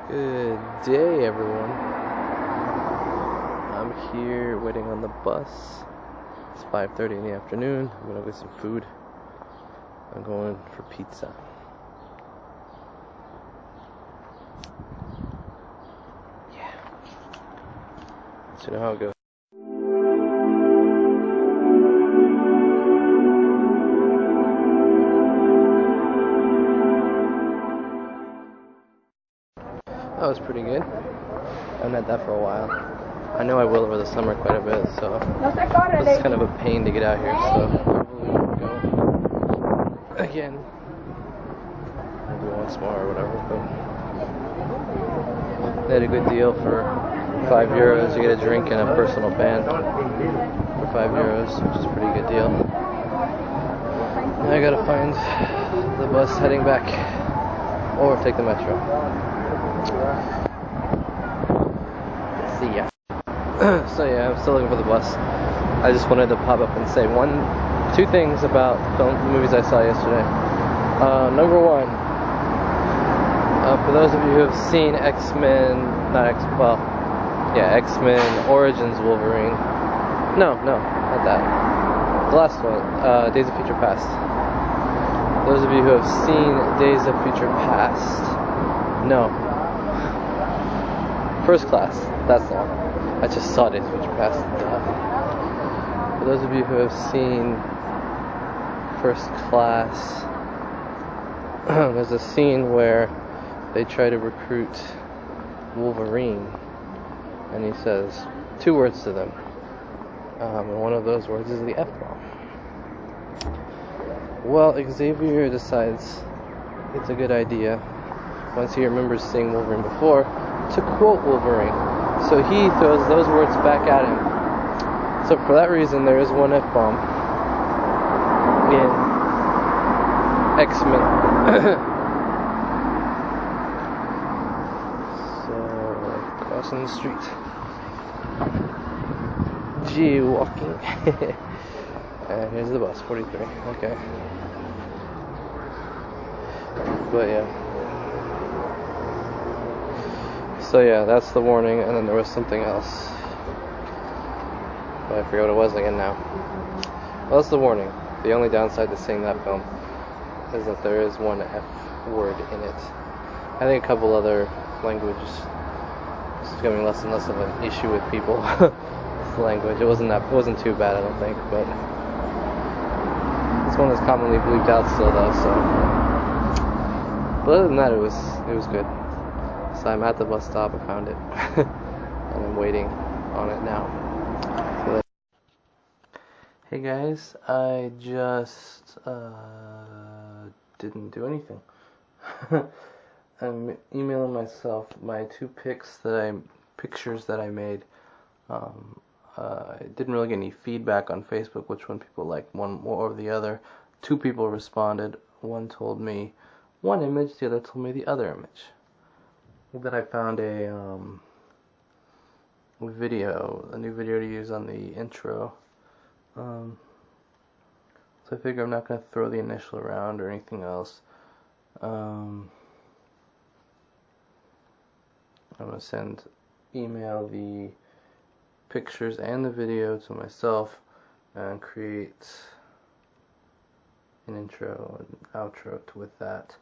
Good day, everyone. I'm here waiting on the bus. It's 5:30 in the afternoon. I'm gonna get some food. I'm going for pizza. Yeah. So you know how it goes. That was pretty good. I haven't had that for a while. I know I will over the summer quite a bit, so it's kind of a pain to get out here, so hopefully we'll go again. Maybe once more or whatever, but they had a good deal for €5. You get a drink and a personal band for €5, which is a pretty good deal. Now I gotta find the bus heading back, or take the metro. See ya. So yeah, I'm still looking for the bus. I just wanted to pop up and say two things about movies I saw yesterday. Number one, for those of you who have seen X-Men Origins Wolverine. No, not that. The last one, Days of Future Past. Those of you who have seen Days of Future Past, no. First Class, that's the one. I just saw Days of Future Past. For those of you who have seen First Class, there's a scene where they try to recruit Wolverine, and he says 2 words to them, and one of those words is the F-bomb. Well, Xavier decides it's a good idea, once he remembers seeing Wolverine before, to quote Wolverine. So he throws those words back at him. So for that reason, there is one F-bomb in X-Men. So, crossing the street. Walking. And here's the bus, 43. Okay. But yeah. So yeah, that's the warning, and then there was something else. But I forget what it was again now. Well, that's the warning. The only downside to seeing that film is that there is one F word in it. I think a couple other languages is becoming less and less of an issue with people. This language. It wasn't too bad, I don't think, but this one is commonly bleeped out still though, so. But other than that, it was good. So I'm at the bus stop, I found it, and I'm waiting on it now. Hey guys, I just didn't do anything. I'm emailing myself my 2 pictures that I made. I didn't really get any feedback on Facebook which one people liked, one more or the other. 2 people responded. One told me one image, the other told me the other image. Then I found a new video to use on the intro. So I figure I'm not going to throw the initial around or anything else. I'm going to email the pictures and the video to myself and create an intro and outro with that.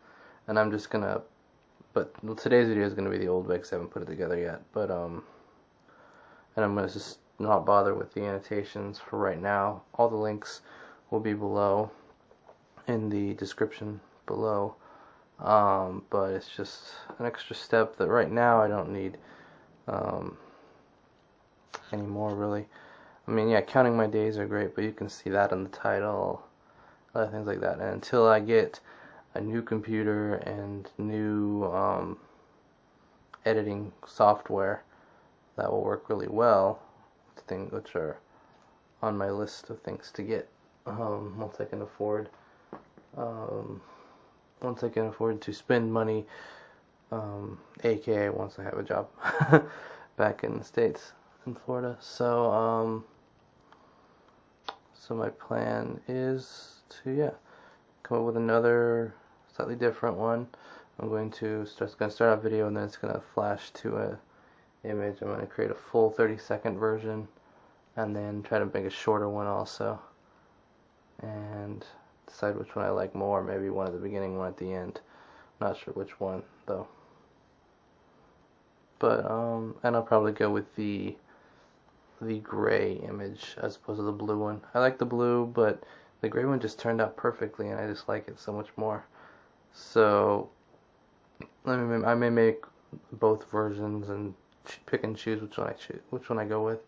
And I'm just going to But today's video is going to be the old way because I haven't put it together yet. But and I'm going to just not bother with the annotations for right now. All the links will be below in the description below. But it's just an extra step that right now I don't need anymore really. I mean, yeah, counting my days are great, but you can see that in the title, other things like that. And until I get a new computer and new editing software that will work really well, things which are on my list of things to get once I can afford to spend money, aka once I have a job back in the States, in Florida. So my plan is to come up with another slightly different one. I'm going to start a video, and then it's going to flash to a image. I'm going to create a full 30-second version, and then try to make a shorter one also, and decide which one I like more. Maybe one at the beginning, one at the end. Not sure which one though. But and I'll probably go with the gray image as opposed to the blue one. I like the blue, but the gray one just turned out perfectly, and I just like it so much more. So I may make both versions and pick and choose which one I go with,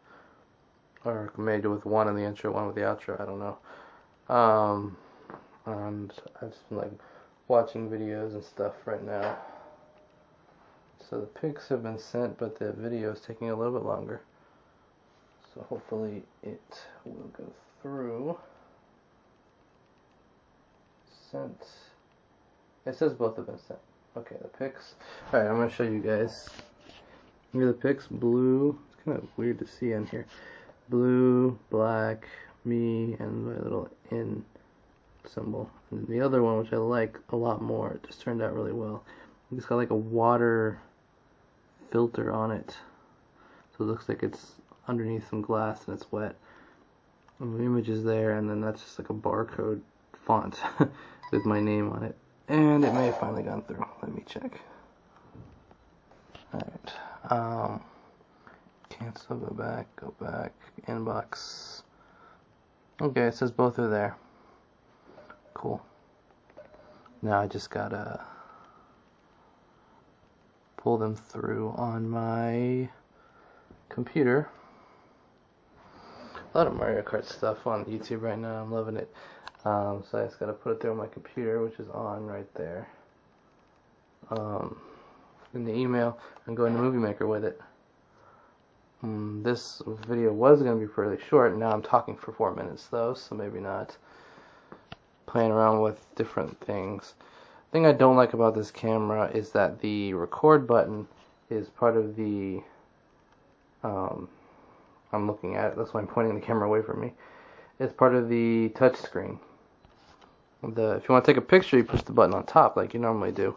or maybe with one in the intro, one with the outro. I don't know. And I've just been like watching videos and stuff right now. So the pics have been sent, but the video is taking a little bit longer. So hopefully it will go through. Sent. It says both have been sent. Okay, the pics. Alright, I'm going to show you guys. Here are the pics. Blue. It's kind of weird to see on here. Blue, black, me, and my little in symbol. And the other one, which I like a lot more, it just turned out really well. It's got like a water filter on it, so it looks like it's underneath some glass and it's wet. And the image is there, and then that's just like a barcode font with my name on it. And it may have finally gone through. Let me check. Alright. Cancel, go back, inbox. Okay, it says both are there. Cool. Now I just gotta pull them through on my computer. A lot of Mario Kart stuff on YouTube right now. I'm loving it. So I just gotta put it through on my computer, which is on right there. In the email, I'm going to Movie Maker with it. This video was going to be fairly short. Now I'm talking for 4 minutes though, so maybe not. Playing around with different things. The thing I don't like about this camera is that the record button is part of the I'm looking at it, that's why I'm pointing the camera away from me. It's part of the touch screen. If you want to take a picture, you push the button on top like you normally do.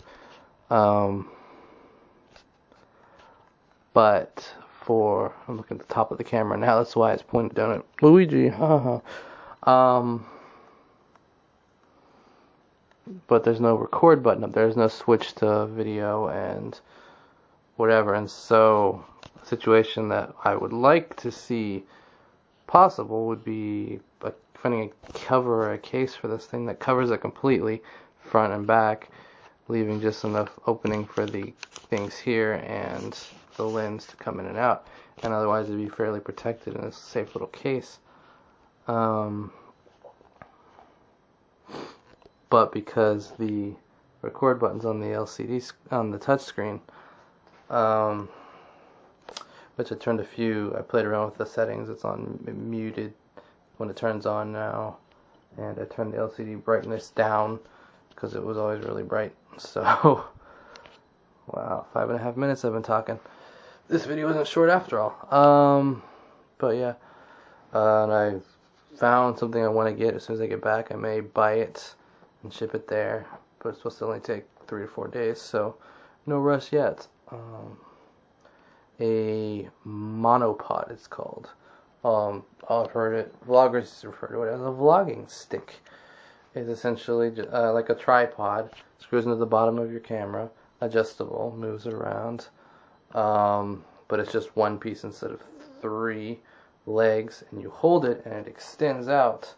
But I'm looking at the top of the camera now, that's why it's pointed down at Luigi. But there's no record button up there. There's no switch to video and whatever. And so a situation that I would like to see possible would be finding a cover or a case for this thing that covers it completely, front and back, leaving just enough opening for the things here and the lens to come in and out. And otherwise it'd be fairly protected in a safe little case. But because the record button's on the LCD, on the touch screen, which I turned I played around with the settings, it's on muted when it turns on now, and I turned the LCD brightness down because it was always really bright. So, wow, 5.5 minutes I've been talking. This video wasn't short after all. But yeah, and I found something I want to get. As soon as I get back, I may buy it and ship it there, but it's supposed to only take 3 to 4 days, so no rush yet. A monopod, it's called. I've heard it, vloggers refer to it as a vlogging stick. It's essentially like a tripod, screws into the bottom of your camera, adjustable, moves around, but it's just one piece instead of 3 legs, and you hold it and it extends out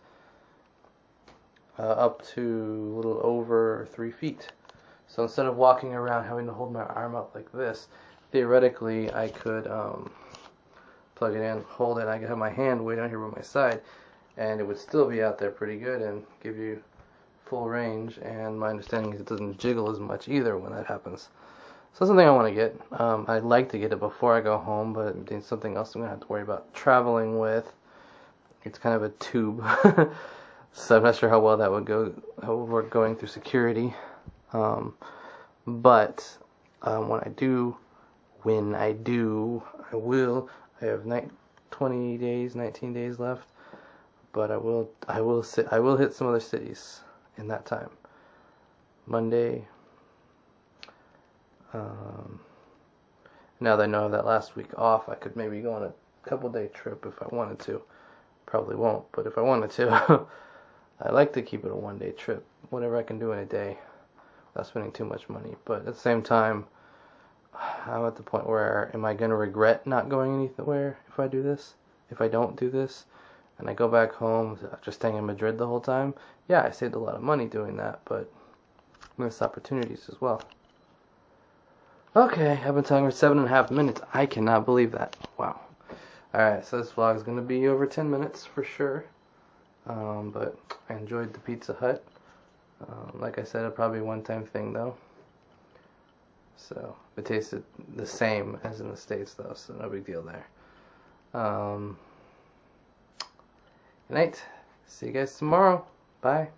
up to a little over 3 feet. So instead of walking around having to hold my arm up like this, theoretically I could plug it in, hold it, I could have my hand way down here by my side, and it would still be out there pretty good and give you full range. And my understanding is it doesn't jiggle as much either when that happens. So that's something I want to get. I'd like to get it before I go home, but it's something else I'm going to have to worry about traveling with. It's kind of a tube. So I'm not sure how well that would go over going through security. But when I do, I will. I have 19 days left. But I will hit some other cities in that time. Monday, Now that I know I have that last week off, I could maybe go on a couple-day trip if I wanted to. Probably won't, but if I wanted to, I like to keep it a one-day trip. Whatever I can do in a day without spending too much money. But at the same time, I'm at the point where, am I going to regret not going anywhere if I do this? If I don't do this, and I go back home just staying in Madrid the whole time? Yeah, I saved a lot of money doing that, but missed opportunities as well. Okay, I've been talking for 7.5 minutes. I cannot believe that. Wow. Alright, so this vlog is going to be over 10 minutes for sure. But I enjoyed the Pizza Hut. Like I said, a probably one-time thing though. So it tasted the same as in the States though, so no big deal there. Good night. See you guys tomorrow. Bye.